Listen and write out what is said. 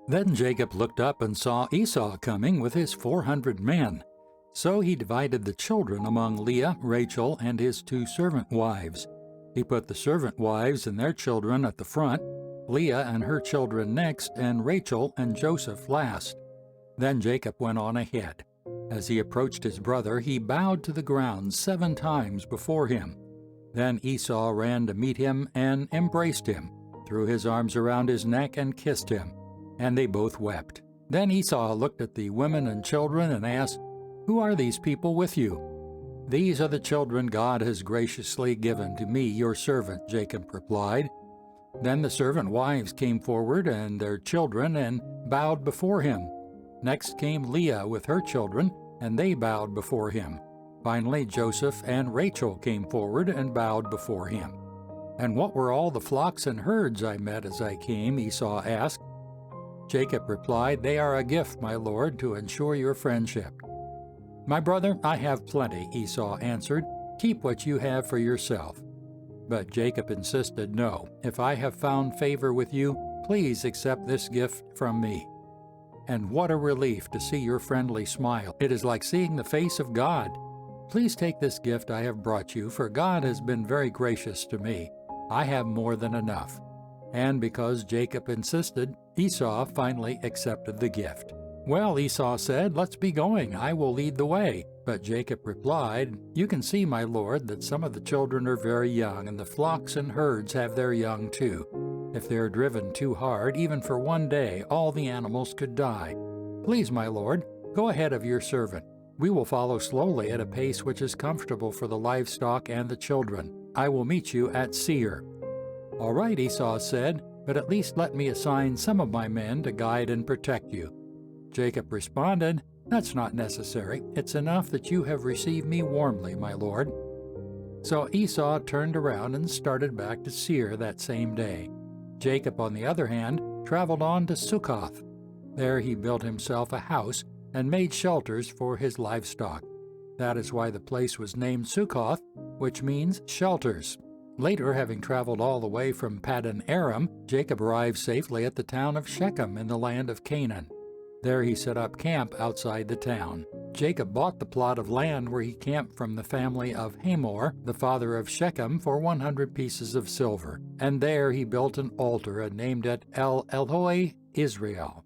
Then Jacob looked up and saw Esau coming with his 400 men. So he divided the children among Leah, Rachel, and his 2 servant wives. He put the servant wives and their children at the front, Leah and her children next, and Rachel and Joseph last. Then Jacob went on ahead. As he approached his brother, he bowed to the ground 7 times before him. Then Esau ran to meet him and embraced him, threw his arms around his neck and kissed him, and they both wept. Then Esau looked at the women and children and asked, "Who are these people with you?" "These are the children God has graciously given to me, your servant," Jacob replied. Then the servant wives came forward and their children and bowed before him. Next came Leah with her children, and they bowed before him. Finally, Joseph and Rachel came forward and bowed before him. "And what were all the flocks and herds I met as I came?" Esau asked. Jacob replied, "They are a gift, my lord, to ensure your friendship." "My brother, I have plenty," Esau answered. "Keep what you have for yourself." But Jacob insisted, "No, if I have found favor with you, please accept this gift from me." "And what a relief to see your friendly smile. It is like seeing the face of God. Please take this gift I have brought you, for God has been very gracious to me. I have more than enough." And because Jacob insisted, Esau finally accepted the gift. "Well," Esau said, "let's be going. I will lead the way." But Jacob replied, "You can see, my lord, that some of the children are very young, and the flocks and herds have their young too. If they are driven too hard, even for one day, all the animals could die. Please, my lord, go ahead of your servant. We will follow slowly at a pace which is comfortable for the livestock and the children. I will meet you at Seir." "All right," Esau said, "but at least let me assign some of my men to guide and protect you." Jacob responded, "That's not necessary. It's enough that you have received me warmly, my lord." So Esau turned around and started back to Seir that same day. Jacob, on the other hand, traveled on to Succoth. There he built himself a house and made shelters for his livestock. That is why the place was named Succoth, which means shelters. Later, having traveled all the way from Paddan Aram, Jacob arrived safely at the town of Shechem in the land of Canaan. There he set up camp outside the town. Jacob bought the plot of land where he camped from the family of Hamor, the father of Shechem, for 100 pieces of silver. And there he built an altar and named it El Eloi Israel.